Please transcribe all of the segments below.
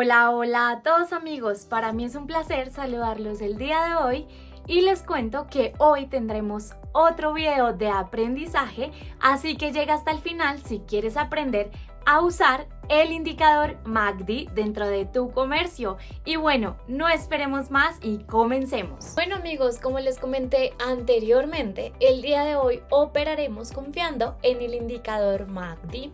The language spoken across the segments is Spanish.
Hola, hola a todos amigos, para mí es un placer saludarlos el día de hoy y les cuento que hoy tendremos otro video de aprendizaje, así que llega hasta el final si quieres aprender a usar el indicador MACD dentro de tu comercio. Y bueno, no esperemos más y comencemos. Bueno amigos, como les comenté anteriormente, el día de hoy operaremos confiando en el indicador MACD.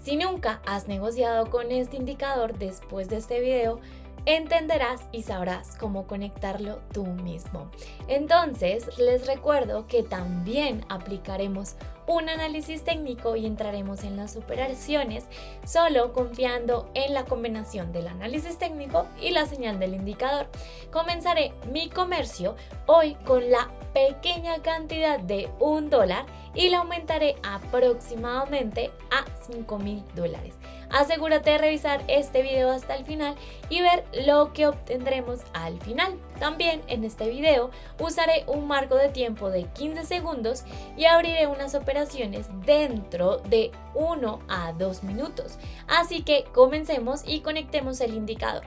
Si nunca has negociado con este indicador después de este video, entenderás y sabrás cómo conectarlo tú mismo. Entonces, les recuerdo que también aplicaremos un análisis técnico y entraremos en las operaciones solo confiando en la combinación del análisis técnico y la señal del indicador. Comenzaré mi comercio hoy con la pequeña cantidad de $1 y la aumentaré aproximadamente a $5,000. Asegúrate de revisar este video hasta el final y ver lo que obtendremos al final. También en este video usaré un marco de tiempo de 15 segundos y abriré unas operaciones dentro de 1 a 2 minutos. Así que comencemos y conectemos el indicador.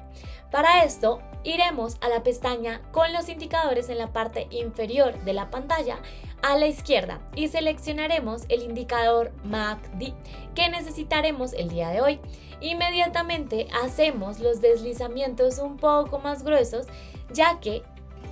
Para esto iremos a la pestaña con los indicadores en la parte inferior de la pantalla a la izquierda y seleccionaremos el indicador MACD que necesitaremos el día de hoy. Inmediatamente hacemos los deslizamientos un poco más gruesos ya que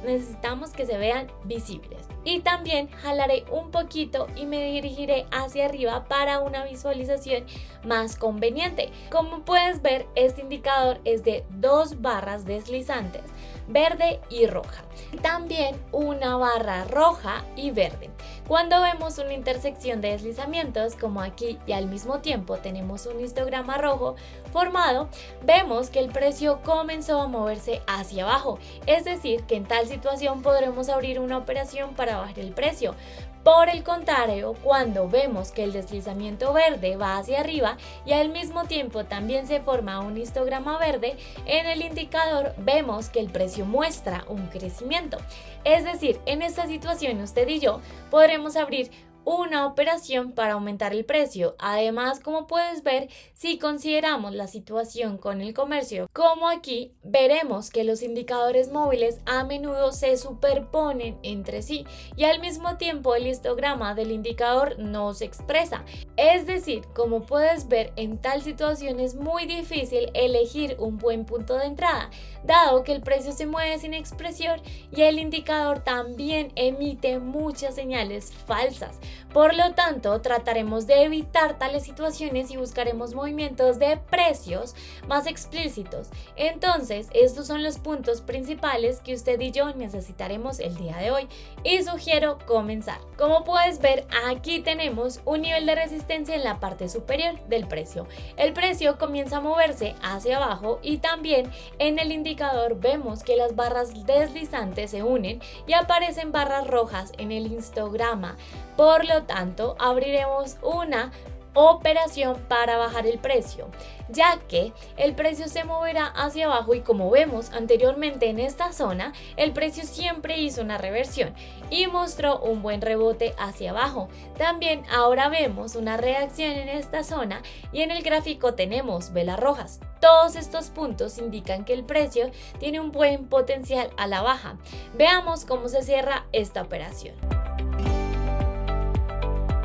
necesitamos que se vean visibles. Y también jalaré un poquito y me dirigiré hacia arriba para una visualización más conveniente. Como puedes ver, este indicador es de 2 barras deslizantes, verde y roja. También una barra roja y verde. Cuando vemos una intersección de deslizamientos, como aquí, y al mismo tiempo tenemos un histograma rojo formado, vemos que el precio comenzó a moverse hacia abajo. Es decir, que en tal situación podremos abrir una operación para bajar el precio. Por el contrario, cuando vemos que el deslizamiento verde va hacia arriba y al mismo tiempo también se forma un histograma verde, en el indicador vemos que el precio muestra un crecimiento. Es decir, en esta situación usted y yo podremos abrir una operación para aumentar el precio. Además, como puedes ver, si consideramos la situación con el comercio, como aquí, veremos que los indicadores móviles a menudo se superponen entre sí y al mismo tiempo el histograma del indicador no se expresa. Es decir, como puedes ver, en tal situación es muy difícil elegir un buen punto de entrada, dado que el precio se mueve sin expresión y el indicador también emite muchas señales falsas. Por lo tanto, trataremos de evitar tales situaciones y buscaremos movimientos de precios más explícitos. Entonces, estos son los puntos principales que usted y yo necesitaremos el día de hoy y sugiero comenzar. Como puedes ver, aquí tenemos un nivel de resistencia en la parte superior del precio. El precio comienza a moverse hacia abajo y también en el indicador vemos que las barras deslizantes se unen y aparecen barras rojas en el histograma. Por lo tanto, abriremos una operación para bajar el precio, ya que el precio se moverá hacia abajo y como vemos anteriormente en esta zona, el precio siempre hizo una reversión y mostró un buen rebote hacia abajo. También ahora vemos una reacción en esta zona y en el gráfico tenemos velas rojas. Todos estos puntos indican que el precio tiene un buen potencial a la baja. Veamos cómo se cierra esta operación.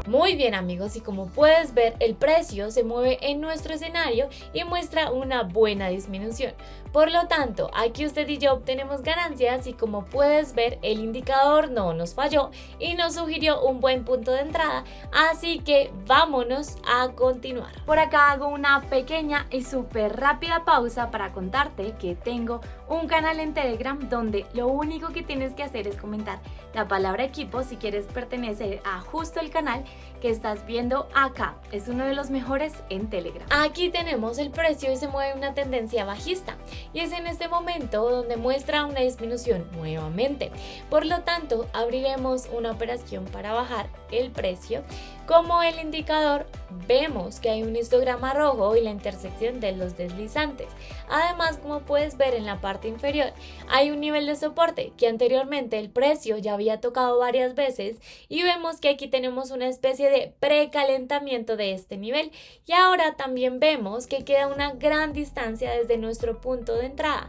Muy bien amigos, y como puedes ver, el precio se mueve en nuestro escenario y muestra una buena disminución. Por lo tanto, aquí usted y yo obtenemos ganancias y como puedes ver, el indicador no nos falló y nos sugirió un buen punto de entrada, así que vámonos a continuar. Por acá hago una pequeña y súper rápida pausa para contarte que tengo un canal en Telegram donde lo único que tienes que hacer es comentar la palabra equipo si quieres pertenecer a justo el canal que estás viendo acá. Es uno de los mejores en Telegram. Aquí tenemos el precio y se mueve una tendencia bajista y es en este momento donde muestra una disminución nuevamente. Por lo tanto, abriremos una operación para bajar el precio. Como el indicador, vemos que hay un histograma rojo y la intersección de los deslizantes. Además, como puedes ver en la parte inferior, hay un nivel de soporte que anteriormente el precio ya había tocado varias veces y vemos que aquí tenemos una especie especie de precalentamiento de este nivel y ahora también vemos que queda una gran distancia desde nuestro punto de entrada.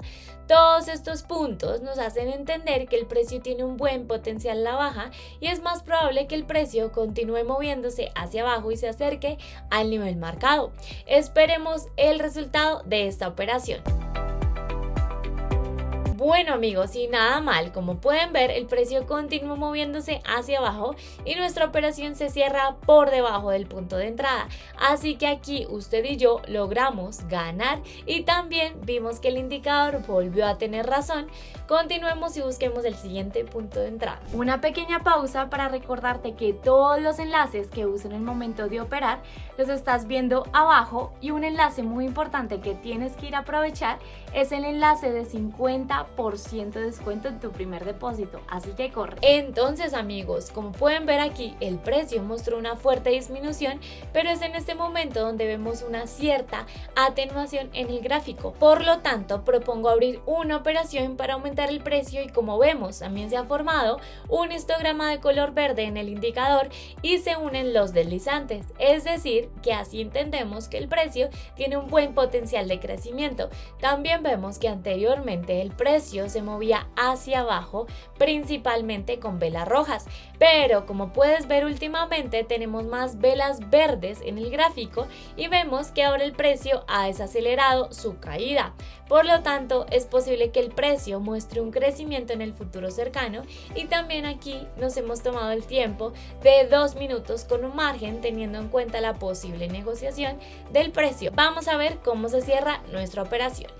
Todos estos puntos nos hacen entender que el precio tiene un buen potencial a la baja y es más probable que el precio continúe moviéndose hacia abajo y se acerque al nivel marcado. Esperemos el resultado de esta operación. Bueno amigos, y nada mal, como pueden ver el precio continúa moviéndose hacia abajo y nuestra operación se cierra por debajo del punto de entrada, así que aquí usted y yo logramos ganar y también vimos que el indicador volvió a tener razón. Continuemos y busquemos el siguiente punto de entrada. Una pequeña pausa para recordarte que todos los enlaces que uso en el momento de operar los estás viendo abajo y un enlace muy importante que tienes que ir a aprovechar es el enlace de 50% de descuento en tu primer depósito, así que corre. Entonces amigos, como pueden ver aquí, el precio mostró una fuerte disminución, pero es en este momento donde vemos una cierta atenuación en el gráfico. Por lo tanto, propongo abrir una operación para aumentar el precio y como vemos, también se ha formado un histograma de color verde en el indicador y se unen los deslizantes, es decir, que así entendemos que el precio tiene un buen potencial de crecimiento. También vemos que anteriormente el precio se movía hacia abajo, principalmente con velas rojas, pero como puedes ver últimamente tenemos más velas verdes en el gráfico y vemos que ahora el precio ha desacelerado su caída. Por lo tanto, es posible que el precio muestre un crecimiento en el futuro cercano y también aquí nos hemos tomado el tiempo de 2 minutos con un margen teniendo en cuenta la posible negociación del precio. Vamos a ver cómo se cierra nuestra operación.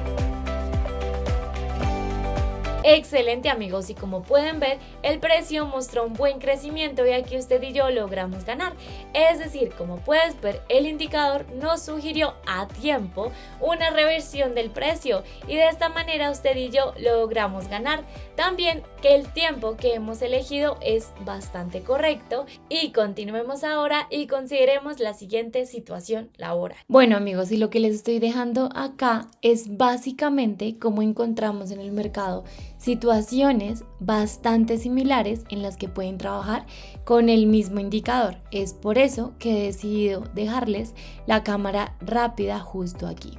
Excelente amigos, y como pueden ver el precio mostró un buen crecimiento y aquí usted y yo logramos ganar, es decir, como puedes ver el indicador nos sugirió a tiempo una reversión del precio y de esta manera usted y yo logramos ganar. También que el tiempo que hemos elegido es bastante correcto y continuemos ahora y consideremos la siguiente situación laboral. Bueno amigos, y lo que les estoy dejando acá es básicamente cómo encontramos en el mercado situaciones bastante similares en las que pueden trabajar con el mismo indicador. Es por eso que he decidido dejarles la cámara rápida justo aquí.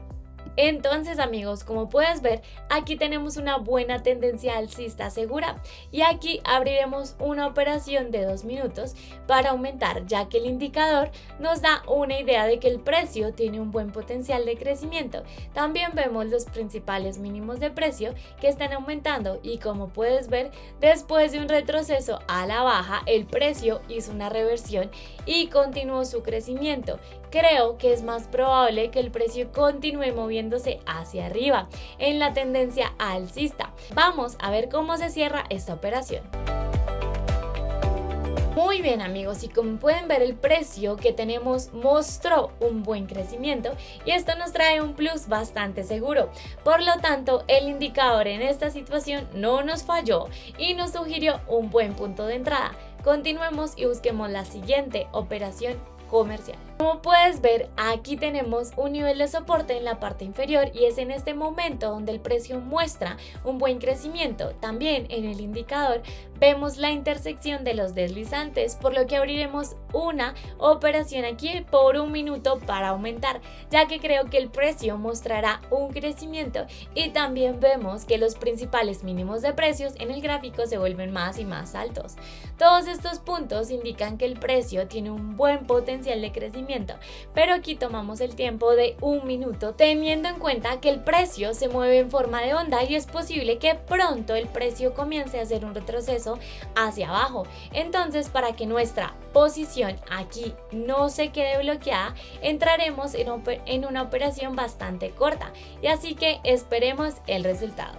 Entonces amigos, como puedes ver, aquí tenemos una buena tendencia alcista segura y aquí abriremos una operación de 2 minutos para aumentar, ya que el indicador nos da una idea de que el precio tiene un buen potencial de crecimiento. También vemos los principales mínimos de precio que están aumentando y como puedes ver, después de un retroceso a la baja, el precio hizo una reversión y continuó su crecimiento. Creo que es más probable que el precio continúe moviéndose hacia arriba en la tendencia alcista. Vamos a ver cómo se cierra esta operación. Muy bien amigos, y como pueden ver el precio que tenemos mostró un buen crecimiento y esto nos trae un plus bastante seguro. Por lo tanto, el indicador en esta situación no nos falló y nos sugirió un buen punto de entrada. Continuemos y busquemos la siguiente operación comercial. Como puedes ver, aquí tenemos un nivel de soporte en la parte inferior y es en este momento donde el precio muestra un buen crecimiento. También en el indicador vemos la intersección de los deslizantes, por lo que abriremos una operación aquí por 1 minuto para aumentar, ya que creo que el precio mostrará un crecimiento y también vemos que los principales mínimos de precios en el gráfico se vuelven más y más altos. Todos estos puntos indican que el precio tiene un buen potencial de crecimiento, pero aquí tomamos el tiempo de 1 minuto teniendo en cuenta que el precio se mueve en forma de onda y es posible que pronto el precio comience a hacer un retroceso hacia abajo. Entonces, para que nuestra posición aquí no se quede bloqueada, entraremos en una operación bastante corta y así que esperemos el resultado.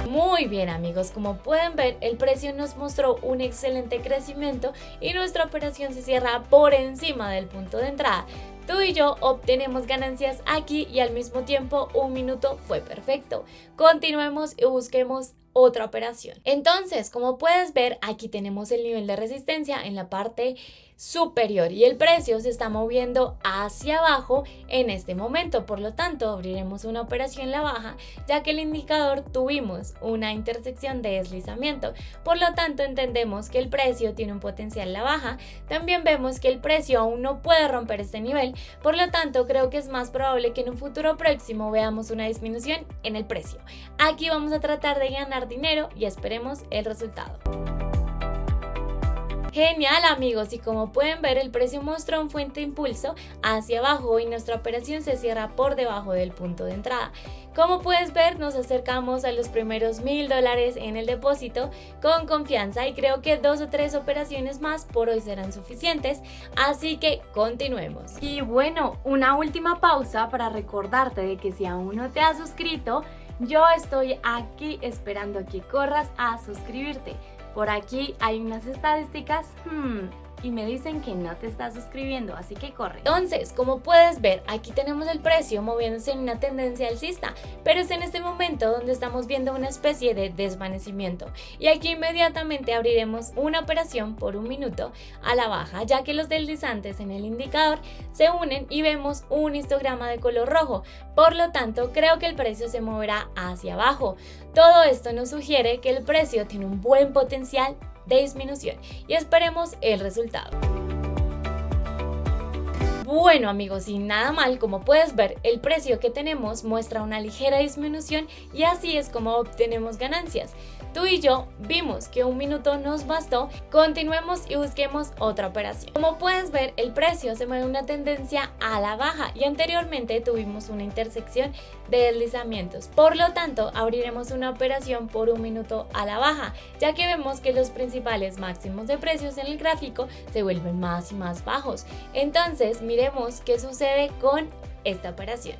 Muy bien amigos, como pueden ver el precio nos mostró un excelente crecimiento y nuestra operación se cierra por encima del punto de entrada. Tú y yo obtenemos ganancias aquí y al mismo tiempo 1 minuto fue perfecto. Continuemos y busquemos otra operación. Entonces, como puedes ver, aquí tenemos el nivel de resistencia en la parte superior y el precio se está moviendo hacia abajo en este momento. Por lo tanto, abriremos una operación en la baja, ya que el indicador tuvimos una intersección de deslizamiento. Por lo tanto, entendemos que el precio tiene un potencial a la baja. También vemos que el precio aún no puede romper este nivel. Por lo tanto, creo que es más probable que en un futuro próximo veamos una disminución en el precio. Aquí vamos a tratar de ganar dinero y esperemos el resultado. Genial amigos, y como pueden ver el precio mostró un fuerte impulso hacia abajo y nuestra operación se cierra por debajo del punto de entrada. Como puedes ver, nos acercamos a los primeros $1000 en el depósito con confianza y creo que 2 o 3 operaciones más por hoy serán suficientes, así que continuemos. Y bueno, una última pausa para recordarte de que si aún no te has suscrito, yo estoy aquí esperando a que corras a suscribirte. Por aquí hay unas estadísticas y me dicen que no te estás suscribiendo, así que corre. Entonces, como puedes ver, aquí tenemos el precio moviéndose en una tendencia alcista, pero es en este momento donde estamos viendo una especie de desvanecimiento. Y aquí inmediatamente abriremos una operación por 1 minuto a la baja, ya que los deslizantes en el indicador se unen y vemos un histograma de color rojo. Por lo tanto, creo que el precio se moverá hacia abajo. Todo esto nos sugiere que el precio tiene un buen potencial de disminución y esperemos el resultado. Bueno amigos, y nada mal, como puedes ver, el precio que tenemos muestra una ligera disminución y así es como obtenemos ganancias. Tú y yo vimos que 1 minuto nos bastó, continuemos y busquemos otra operación. Como puedes ver, el precio se mueve una tendencia a la baja y anteriormente tuvimos una intersección de deslizamientos. Por lo tanto, abriremos una operación por 1 minuto a la baja, ya que vemos que los principales máximos de precios en el gráfico se vuelven más y más bajos. Entonces, miremos qué sucede con esta operación.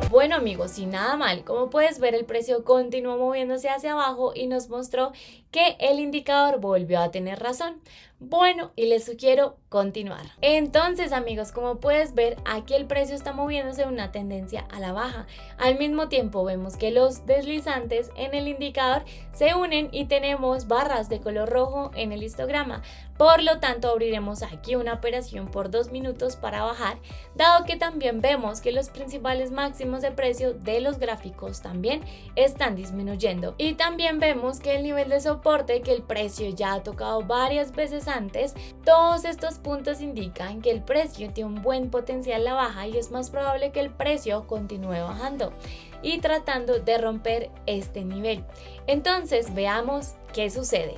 Bueno amigos, y nada mal, como puedes ver el precio continuó moviéndose hacia abajo y nos mostró que el indicador volvió a tener razón. Bueno, y les sugiero continuar. Entonces amigos, como puedes ver, aquí el precio está moviéndose en una tendencia a la baja. Al mismo tiempo vemos que los deslizantes en el indicador se unen y tenemos barras de color rojo en el histograma. Por lo tanto, abriremos aquí una operación por 2 minutos para bajar, dado que también vemos que los principales máximos de precio de los gráficos también están disminuyendo. Y también vemos que el nivel de soporte que el precio ya ha tocado varias veces antes, todos estos puntos indican que el precio tiene un buen potencial a la baja y es más probable que el precio continúe bajando y tratando de romper este nivel. Entonces veamos qué sucede.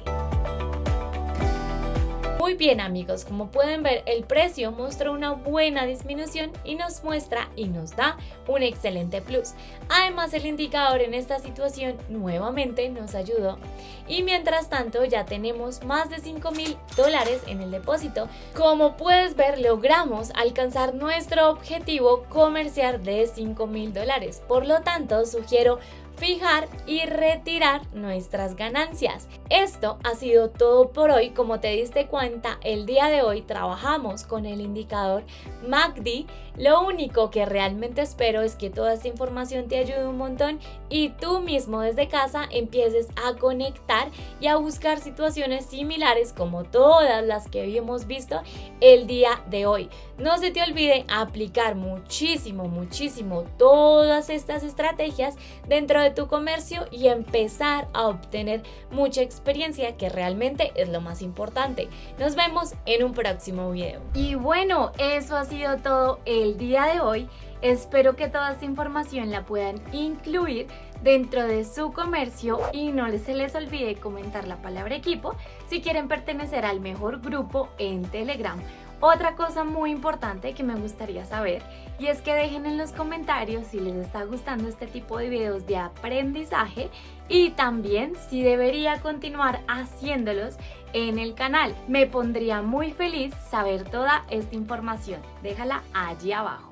Muy bien amigos, como pueden ver el precio mostró una buena disminución y nos muestra y nos da un excelente plus. Además el indicador en esta situación nuevamente nos ayudó y mientras tanto ya tenemos más de $5000 en el depósito. Como puedes ver logramos alcanzar nuestro objetivo comercial de $5000, por lo tanto sugiero fijar y retirar nuestras ganancias. Esto ha sido todo por hoy. Como te diste cuenta, el día de hoy trabajamos con el indicador MACD. Lo único que realmente espero es que toda esta información te ayude un montón y tú mismo desde casa empieces a conectar y a buscar situaciones similares como todas las que hemos visto el día de hoy. No se te olvide aplicar muchísimo todas estas estrategias dentro de tu comercio y empezar a obtener mucha experiencia, que realmente es lo más importante. Nos vemos en un próximo video. Y bueno, eso ha sido todo el día de hoy. Espero que toda esta información la puedan incluir dentro de su comercio y no se les olvide comentar la palabra equipo si quieren pertenecer al mejor grupo en Telegram. Otra cosa muy importante que me gustaría saber y es que dejen en los comentarios si les está gustando este tipo de videos de aprendizaje y también si debería continuar haciéndolos en el canal. Me pondría muy feliz saber toda esta información. Déjala allí abajo.